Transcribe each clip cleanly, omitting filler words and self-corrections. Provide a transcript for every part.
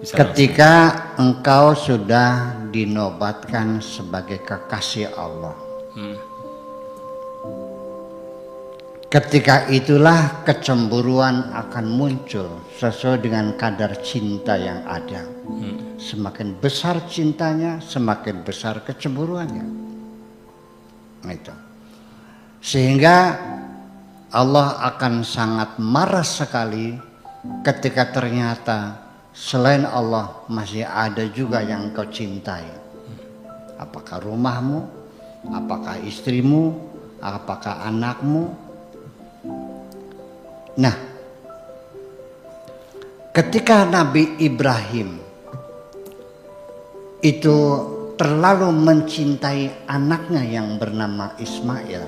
Ketika engkau sudah dinobatkan sebagai kekasih Allah, ketika itulah kecemburuan akan muncul sesuai dengan kadar cinta yang ada. Semakin besar cintanya, semakin besar kecemburuannya. Itu. Sehingga Allah akan sangat marah sekali ketika ternyata selain Allah masih ada juga yang kau cintai. Apakah rumahmu, apakah istrimu, apakah anakmu. Nah, ketika Nabi Ibrahim itu terlalu mencintai anaknya yang bernama Ismail,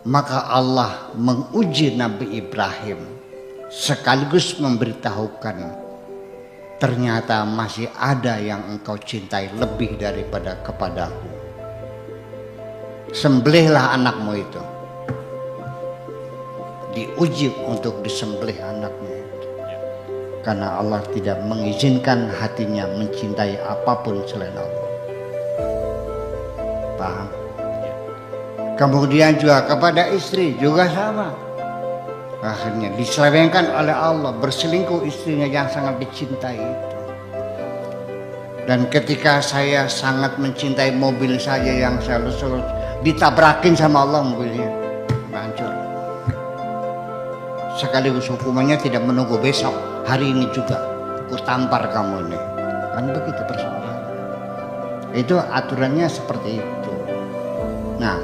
maka Allah menguji Nabi Ibrahim sekaligus memberitahukan ternyata masih ada yang engkau cintai lebih daripada kepadaku. Sembelihlah anakmu itu. Diuji untuk disembelih anaknya itu. Karena Allah tidak mengizinkan hatinya mencintai apapun selain Allah. Paham? Kemudian juga kepada istri juga sama. Akhirnya diselewengkan oleh Allah, berselingkuh istrinya yang sangat dicintai itu. Dan ketika saya sangat mencintai mobil saya yang selalu ditabrakin sama Allah mobilnya, hancur. Sekaligus hukumannya tidak menunggu besok, hari ini juga ku tampar kamu ini. Kan begitu persoalan. Itu aturannya seperti itu. Nah,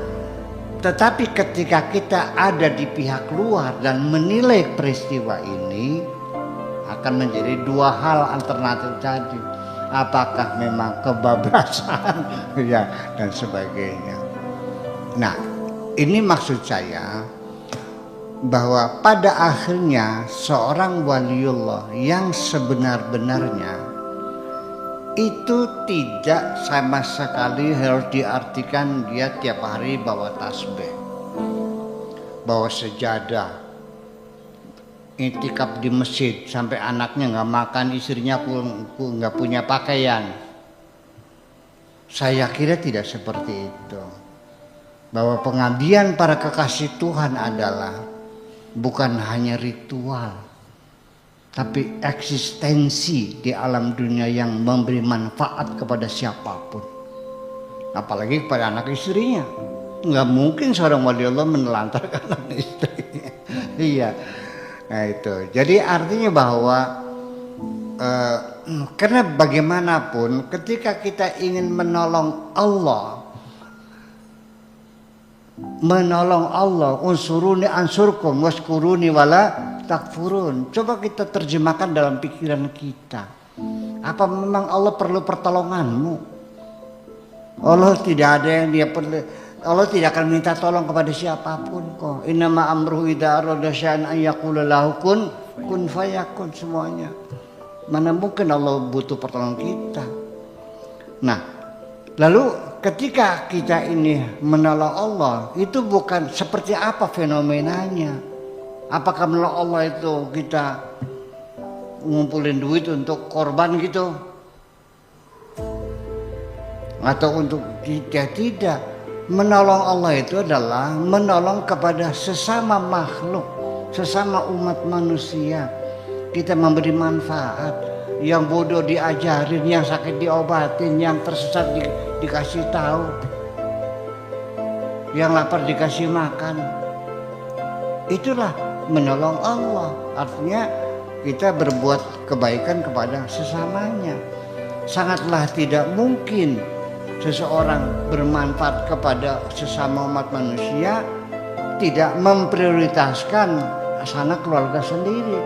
tetapi ketika kita ada di pihak luar dan menilai peristiwa ini, akan menjadi dua hal alternatif tadi. Apakah memang kebablasan ya dan sebagainya. Nah, ini maksud saya bahwa pada akhirnya seorang waliullah yang sebenar-benarnya itu tidak sama sekali harus diartikan dia tiap hari bawa tasbih, bawa sejadah, iktikaf di masjid sampai anaknya nggak makan, istrinya pun nggak punya pakaian. Saya kira tidak seperti itu. Bahwa pengabdian para kekasih Tuhan adalah bukan hanya ritual, tapi eksistensi di alam dunia yang memberi manfaat kepada siapapun, apalagi kepada anak istrinya. Nggak mungkin seorang wali Allah menelantarkan anak istrinya. Iya, nah itu. Jadi artinya bahwa karena bagaimanapun ketika kita ingin menolong Allah, unsuruni ansurkum waskuruni wala takfurun. Coba kita terjemahkan dalam pikiran kita. Apa memang Allah perlu pertolonganmu? Allah tidak ada yang dia perlu. Allah tidak akan minta tolong kepada siapapun kok. Innama amruhu idza arada syai'an an yaqula lahu kun fayakun, semuanya. Mana mungkin Allah butuh pertolongan kita. Nah, lalu ketika kita ini menolong Allah, itu bukan seperti apa fenomenanya. Apakah menolong Allah itu kita ngumpulin duit untuk korban gitu? Atau untuk tidak. Menolong Allah itu adalah menolong kepada sesama makhluk, sesama umat manusia. Kita memberi manfaat. Yang bodoh diajarin, yang sakit diobatin, yang tersesat dikasih tahu, yang lapar dikasih makan. Itulah menolong Allah. Artinya kita berbuat kebaikan kepada sesamanya. Sangatlah tidak mungkin seseorang bermanfaat kepada sesama umat manusia tidak memprioritaskan sanak keluarga sendiri.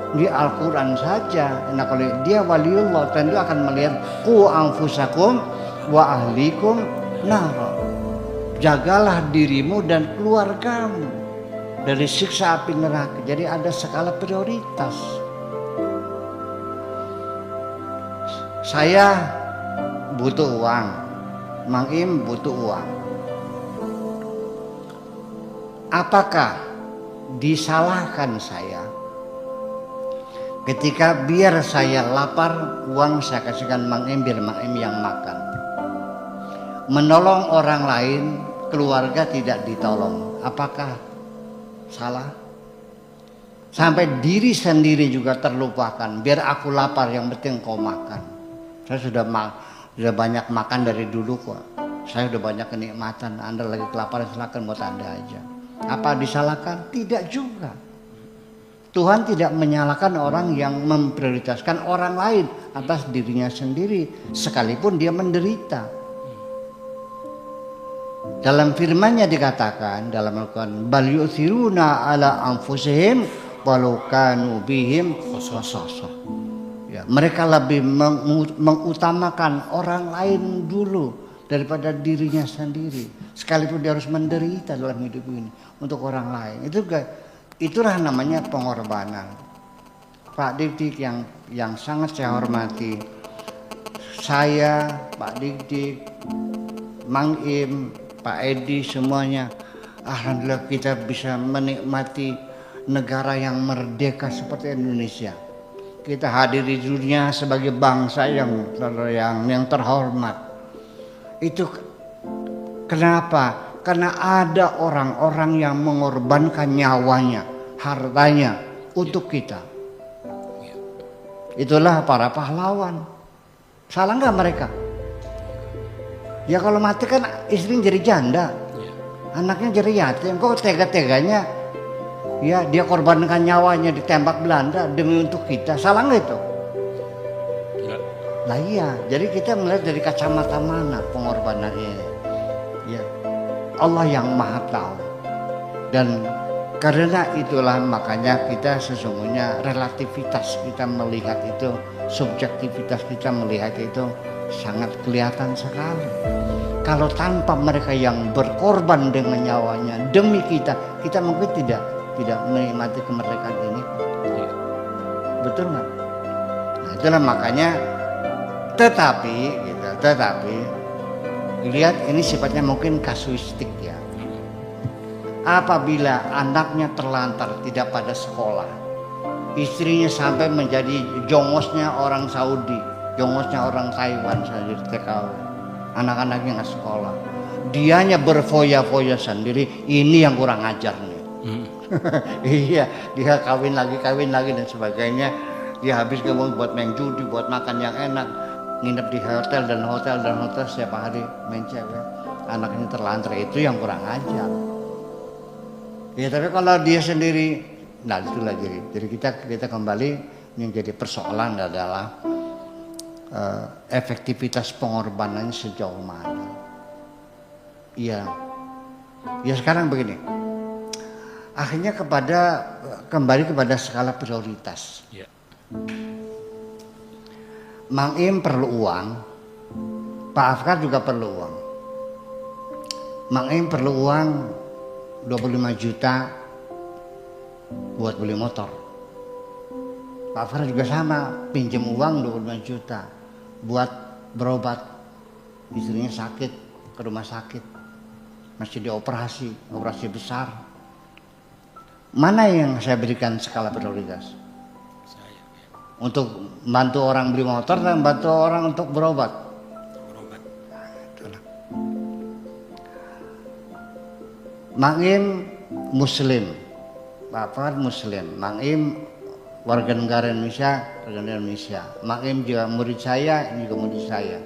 Di Al-Quran saja, nah kalau dia waliullah tentu akan melihat qu anfusakum wa ahlikum nara. Jagalah dirimu dan keluargamu dari siksa api neraka. Jadi ada skala prioritas. Saya butuh uang, Mang Im butuh uang. Apakah disalahkan saya Ketika biar saya lapar, uang saya kasihkan Mang Em biar Mang Em yang makan. Menolong orang lain, keluarga tidak ditolong. Apakah salah? Sampai diri sendiri juga terlupakan. Biar aku lapar, yang penting kau makan. Saya sudah banyak makan dari dulu kok. Saya sudah banyak kenikmatan. Anda lagi kelaparan, silakan buat Anda aja. Apa disalahkan? Tidak juga. Tuhan tidak menyalahkan orang yang memprioritaskan orang lain atas dirinya sendiri, sekalipun dia menderita. Dalam firman-Nya dikatakan dalam Al-Quran, bal yu'thiruna ala anfusihim walau kanu bihim khasasah. Ya, mereka lebih mengutamakan orang lain dulu daripada dirinya sendiri, sekalipun dia harus menderita dalam hidup ini untuk orang lain. Itulah namanya pengorbanan. Pak Dik yang sangat saya hormati, saya, Pak Dik, Mang Im, Pak Edi, semuanya, alhamdulillah kita bisa menikmati negara yang merdeka seperti Indonesia. Kita hadir di dunia sebagai bangsa yang terhormat. Itu kenapa? Karena ada orang-orang yang mengorbankan nyawanya, hartanya untuk kita. Itulah para pahlawan. Salah nggak mereka? Ya kalau mati kan istrinya jadi janda, anaknya jadi yatim. Kok tega-teganya? Ya dia korbankan nyawanya ditembak Belanda demi untuk kita. Salah nggak itu? Nah iya. Jadi kita melihat dari kacamata mana pengorbanannya. Ya. Allah yang maha tahu. Dan karena itulah makanya kita sesungguhnya relativitas kita melihat itu, subjektivitas kita melihat itu sangat kelihatan sekali. Kalau tanpa mereka yang berkorban dengan nyawanya demi kita mungkin tidak menikmati kemerdekaan ini. Betul nggak? Nah, itulah makanya tetapi lihat ini sifatnya mungkin kasuistik ya. Apabila anaknya terlantar tidak pada sekolah, istrinya sampai menjadi jongosnya orang Saudi, jongosnya orang Taiwan saja di TKW, anak-anaknya nggak sekolah, dianya berfoya-foya sendiri, ini yang kurang ajar nih. Iya, dia kawin lagi dan sebagainya, dia habis uang buat main judi, buat makan yang enak, nginep di hotel setiap hari main cewek, anaknya terlantar, itu yang kurang ajar. Ya tapi kalau dia sendiri, nah itulah jadi kita kembali yang jadi persoalan adalah efektivitas pengorbanannya sejauh mana. Iya, ya sekarang begini, akhirnya kembali kepada skala prioritas. Mang Im perlu uang, Pak Afkar juga perlu uang. Mang Im perlu uang 25 juta buat beli motor. Pak Afkar juga sama, pinjam uang 25 juta buat berobat. Istrinya sakit, ke rumah sakit, masih dioperasi, operasi besar. Mana yang saya berikan skala prioritas? Untuk bantu orang beli motor dan bantu orang untuk berobat. Mang Im Muslim, Bapak Muslim, Mang Im warga negara Indonesia. Mang Im juga murid saya, ini juga murid saya.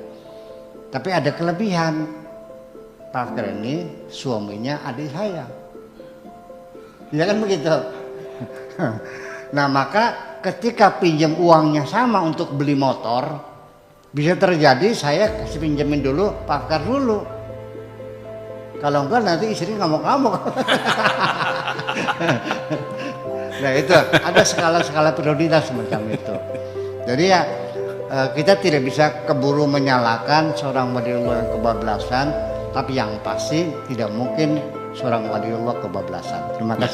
Tapi ada kelebihan, Pak Afkar ini suaminya adik saya. Ya kan begitu. Nah maka ketika pinjam uangnya sama untuk beli motor, bisa terjadi saya kasih pinjamin dulu Pak Afkar dulu. Kalau enggak nanti istri ngamuk-ngamuk. Nah itu ada skala-skala prioritas semacam itu. Jadi ya kita tidak bisa keburu menyalahkan seorang waliullah yang kebablasan, tapi yang pasti tidak mungkin seorang waliullah kebablasan. Terima kasih.